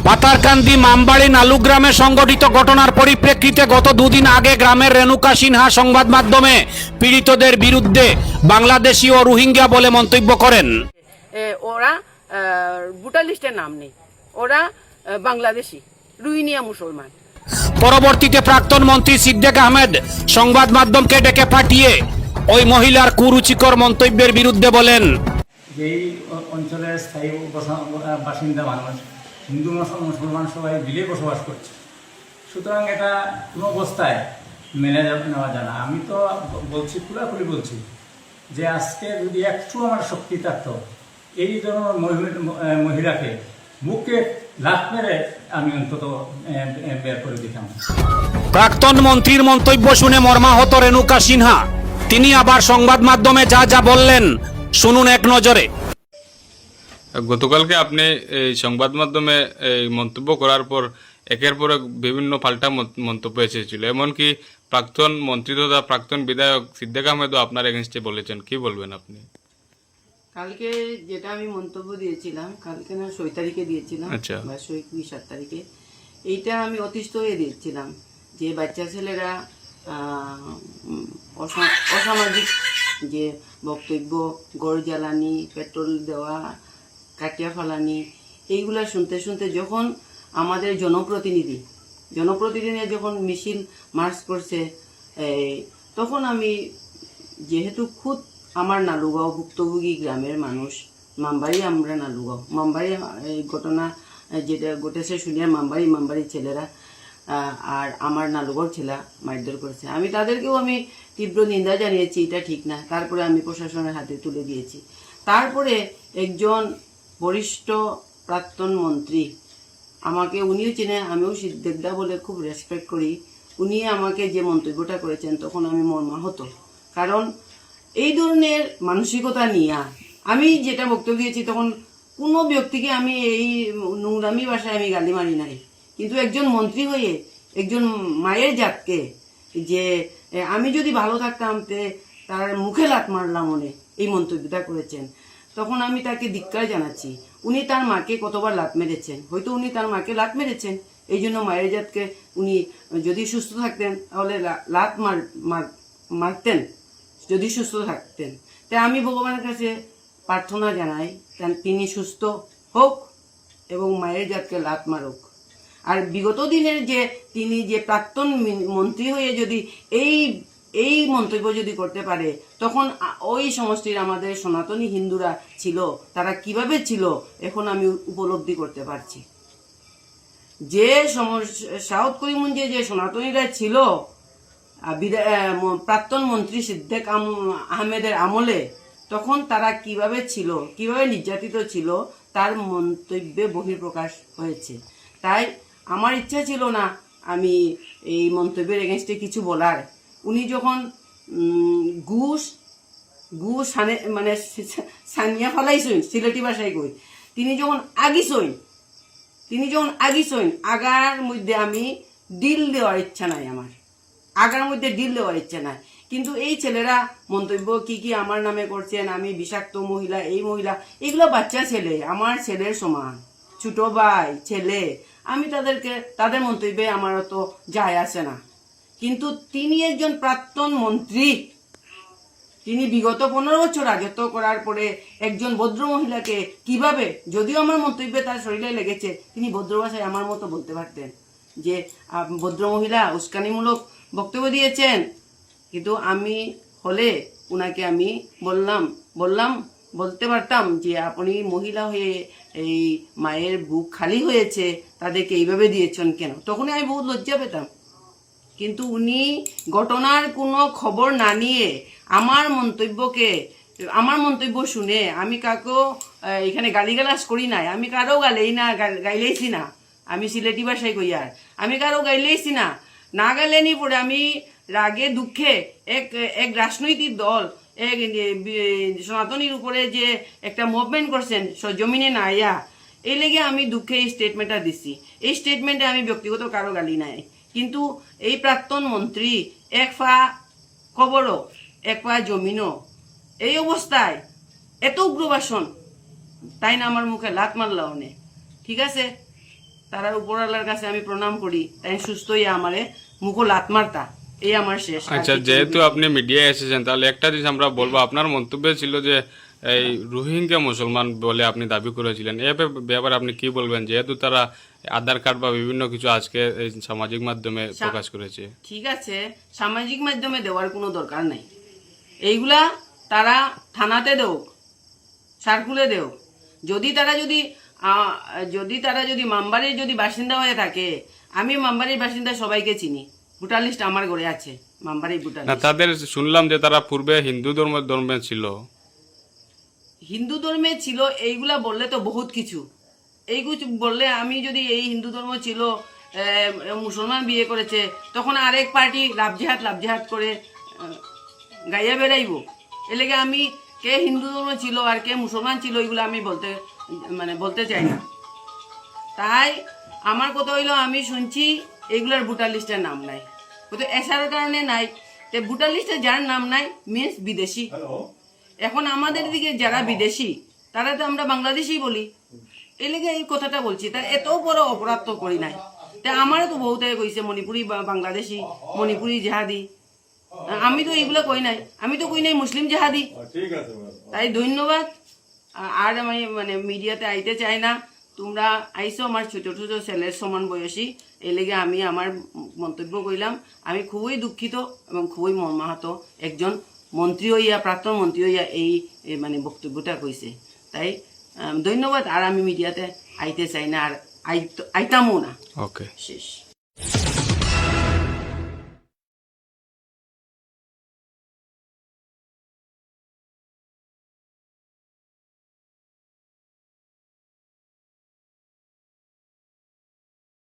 পাতারকান্দি মামবাড়ি নালু গ্রামে সংঘটিত ঘটনার পরিপ্রেক্ষিতে গত দুদিন আগে গ্রামের রেণুকা সিনহা সংবাদ মাধ্যমে পীড়িতদের বিরুদ্ধে বাংলাদেশি ও রোহিঙ্গা বলে মন্তব্য করেন। ওরা ভোটার লিস্টের নাম নেই, ওরা বাংলাদেশি রোহিঙ্গা মুসলমান। পরবর্তীতে প্রাক্তন মন্ত্রী সিদ্দিক আহমেদ সংবাদ মাধ্যমকে ডেকে পাঠিয়ে ওই মহিলার কুরুচিকর মন্তব্যের বিরুদ্ধে বলেন, যেই অঞ্চলের স্থায়ী বাসিন্দা মানুষ হিন্দু মুসলমান সবাই মিলে বসবাস করছে, সুতরাং এটা কোনো অবস্থায় মেনে নেওয়া যায় না। আমি তো বলছি, খোলাখুলি বলছি যে আজকে যদি একটু আমার শক্তি থাকতো, এই ধরনের মহিলাকে বুকে লাফ মেরে আমি অন্তত বের করে দিতাম। প্রাক্তন মন্ত্রীর মন্তব্য শুনে মর্মাহত রেণুকা সিনহা। তিনি আবার সংবাদ মাধ্যমে যা যা বললেন শুনুন এক নজরে। গতকালকে আপনি এই সংবাদ মাধ্যমে এই মন্তব্য করার পর একের পর এক বিভিন্ন পাল্টা মন্তব্য এসেছিল, এমনকি প্রাক্তন মন্ত্রী তথা প্রাক্তন বিধায়ক সিদ্দিক আহমেদও আপনার এগেনস্টে বলেছেন, কি বলবেন আপনি? কালকে যেটা আমি মন্তব্য দিয়েছিলাম, কালকে না 6 তারিখে দিয়েছিলাম, আচ্ছা, বা 7 তারিখে, এইটা আমি অতিষ্ঠ হয়ে দিয়েছিলাম যে বাচ্চা ছেলেরা অসামাজিক যে বক্তব্য, গড় জ্বালানি, পেট্রোল দেওয়া, কাটিয়া ফালানি, এইগুলা শুনতে শুনতে যখন আমাদের জনপ্রতিনিধি যখন মিছিল মার্চ করছে, তখন আমি যেহেতু খুদ আমার নালুগাঁও ভুক্তভোগী গ্রামের মানুষ, মামবাড়ি, আমরা নালুগাঁও মামবাড়ি, এই ঘটনা যেটা ঘটেছে শুনিয়া মামবাড়ি ছেলেরা আর আমার নালুগাঁওর ছেলে মারধর করেছে, আমি তাদেরকেও আমি তীব্র নিন্দা জানিয়েছি, এটা ঠিক না। তারপরে আমি প্রশাসনের হাতে তুলে দিয়েছি। তারপরে একজন বরিষ্ঠ প্রাক্তন মন্ত্রী আমাকে, উনিও চেনে, আমিও সিদ্দিকদা বলে খুব রেসপেক্ট করি, উনি আমাকে যে মন্তব্যটা করেছেন তখন আমি মর্মাহত। কারণ এই ধরনের মানসিকতা নিয়ে আমি যেটা বক্তব্য দিয়েছি, তখন কোনো ব্যক্তিকে আমি এই নোংরামি ভাষায় আমি গালি মারি নাই, কিন্তু একজন মন্ত্রী হয়ে একজন মায়ের জাতকে যে আমি যদি ভালো থাকতাম তার মুখে লাত মারলাম মনে এই মন্তব্যটা করেছেন, তখন আমি তাকে ধিক্কার জানাচ্ছি। উনি তার মাকে কতবার লাত মেরেছেন, হয়তো উনি তার মাকে লাত মেরেছেন, এই জন্য মায়ের জাতকে উনি যদি সুস্থ থাকতেন তাহলে লাত মারতেন, যদি সুস্থ থাকতেন। তাই আমি ভগবানের কাছে প্রার্থনা জানাই তিনি সুস্থ হোক এবং মায়ের জাতকে লাত মারুক। আর বিগত দিনের যে তিনি যে প্রাক্তন মন্ত্রী হয়ে যদি এই মন্তব্য যদি করতে পারে, তখন ওই সমষ্টির আমাদের সনাতনী হিন্দুরা ছিল, তারা কিভাবে ছিল এখন আমি উপলব্ধি করতে পারছি। যে সাউথ করিমগঞ্জে যে সনাতনীরা ছিল প্রাক্তন মন্ত্রী সিদ্দিক আহমেদের আমলে, তখন তারা কিভাবে ছিল, কিভাবে নির্যাতিত ছিল, তার মন্তব্যে বহিঃপ্রকাশ হয়েছে। তাই আমার ইচ্ছা ছিল না আমি এই মন্তব্যের এগেনস্টে কিছু বলার। উনি যখন ঘুষ মানে সানিয়া ফালাইছেন, সিলেটি ভাষায় কই, তিনি যখন আগিছইন, আগার মধ্যে আমি ডিল দেওয়ার ইচ্ছা নাই, আমার আগার মধ্যে ডিল দেওয়ার ইচ্ছা নাই। কিন্তু এই ছেলেরা মন্তব্য কি আমার নামে করছেন, আমি বিষাক্ত মহিলা, এই মহিলা, এগুলো বাচ্চা ছেলে, আমার ছেলের সমান, ছোট ভাই ছেলে, আমি তাদের মন্তব্যে আমার তো যায় আসে না। কিন্তু তিনি একজন প্রাক্তন মন্ত্রী, তিনি বিগত 15 বছর রাজত্ব করার পরে একজন ভদ্র মহিলাকে কিভাবে, যদিও আমার মন্তব্যে তার শরীরে লেগেছে, তিনি ভদ্র ভাষায় আমার মতো বলতে পারতেন যে ভদ্র মহিলা উস্কানিমূলক বক্তব্য দিয়েছেন, কিন্তু আমি হলে উনাকে আমি বলতে পারতাম যে আপনি মহিলা হয়ে এই মায়ের বুক খালি হয়েছে, তাদেরকে এইভাবে দিয়েছেন কেন, তখনই আমি বহুত লজ্জা পেতাম। কিন্তু উনি ঘটনার কোনো খবর না নিয়ে আমার মন্তব্য শুনে, আমি কাকেও এখানে গালিগালাজ করি নাই, আমি কারো গাইলেইছি না, আমি সিলেটি ভাষায় কই, আর আমি কারো গাইলেইছি না গাইলেনি পরে আমি রাগে দুঃখে এক রাজনৈতিক দল সনাতনীর উপরে যে একটা মুভমেন্ট করছেন জমিনে না আইয়া, এই লেগে আমি দুঃখে এই স্টেটমেন্টটা দিচ্ছি। এই স্টেটমেন্টে আমি ব্যক্তিগত কারো গালি নাই, কিন্তু এই প্রাক্তন মন্ত্রী এক পা কবরও এক পা জমিনও, এই অবস্থায় এত উগ্রবাসন, তাই না আমার মুখে লাত মারলা অনেক, ঠিক আছে। তারার উপরওয়ালার কাছে আমি প্রণাম করি, তাই সুস্থ হইয়া আমারে মুখো লাত মারতা, এই আমার শেষ। আর আচ্ছা, কিছু যেহেতু না। আপনি মিডিয়ায় এসেছেন, তাহলে একটা জিনিস আমরা বলবো, আপনার মন্তব্য ছিল যে এই রোহিঙ্গা মুসলমান বলে আপনি দাবি করেছিলেন, এ ব্যাপারে আপনি কি বলবেন, যেহেতু তারা আধার কার্ড বা বিভিন্ন কিছু আজকে এই সামাজিক মাধ্যমে প্রকাশ করেছে? ঠিক আছে, সামাজিক মাধ্যমে দেওয়ার কোনো দরকার নাই, এইগুলা তারা থানাতে দেও, সার্কুলে দেও। যদি তারা যদি মামবাড়ির যদি বাসিন্দা হয়ে থাকে, আমি মামবাড়ির বাসিন্দা সবাইকে চিনি, ভোটার লিস্ট আমার ঘরে আছে, মামবাড়ির ভোটার না, লিস্ট। তাদের শুনলাম যে তারা পূর্বে হিন্দু ধর্মে ছিল। হিন্দু ধর্মে ছিল এইগুলা বললে তো বহুত কিছু, এই কিছু বললে আমি যদি এই হিন্দু ধর্ম ছিল, মুসলমান বিয়ে করেছে, তখন আরেক পার্টি লাভজেহাত করে গাইয়া বেড়াইব। এলেগে আমি কে হিন্দু ধর্ম ছিল আর কে মুসলমান ছিল এগুলো আমি বলতে চাই না। তাই আমার কথা হইলো, আমি শুনছি এগুলার ভোটার লিস্টের নাম নাই, হয়তো এসার কারণে নাই। তো ভোটার লিস্টে যার নাম নাই মিনস বিদেশি। এখন আমাদের দিকে যারা বিদেশি তারা তো আমরা বাংলাদেশি বলি, এই লেগে এই কথাটা বলছি। তার এত বড় অপরাধ তো করি নাই। তা আমারও তো বহুতে কইছে মণিপুরি বাংলাদেশি, মণিপুরি জেহাদি, আমি তো এইগুলো কই নাই, আমি তো কই নাই মুসলিম জেহাদি। তাই ধন্যবাদ। আর আমি মিডিয়াতে আইতে চাই না, তোমরা আইসো আমার ছোট ছোট ছেলের সমান বয়সী, এই লেগে আমি আমার মন্তব্য কইলাম। আমি খুবই দুঃখিত এবং খুবই মর্মাহত, একজন মন্ত্রী হইয়া, প্রাক্তন মন্ত্রী হইয়া এই বক্তব্যটা কইছে। তাই ধন্যবাদ। আর আমি মিডিয়াতে আইতে চাই না, আর আইতামও না। ওকে, শেষ।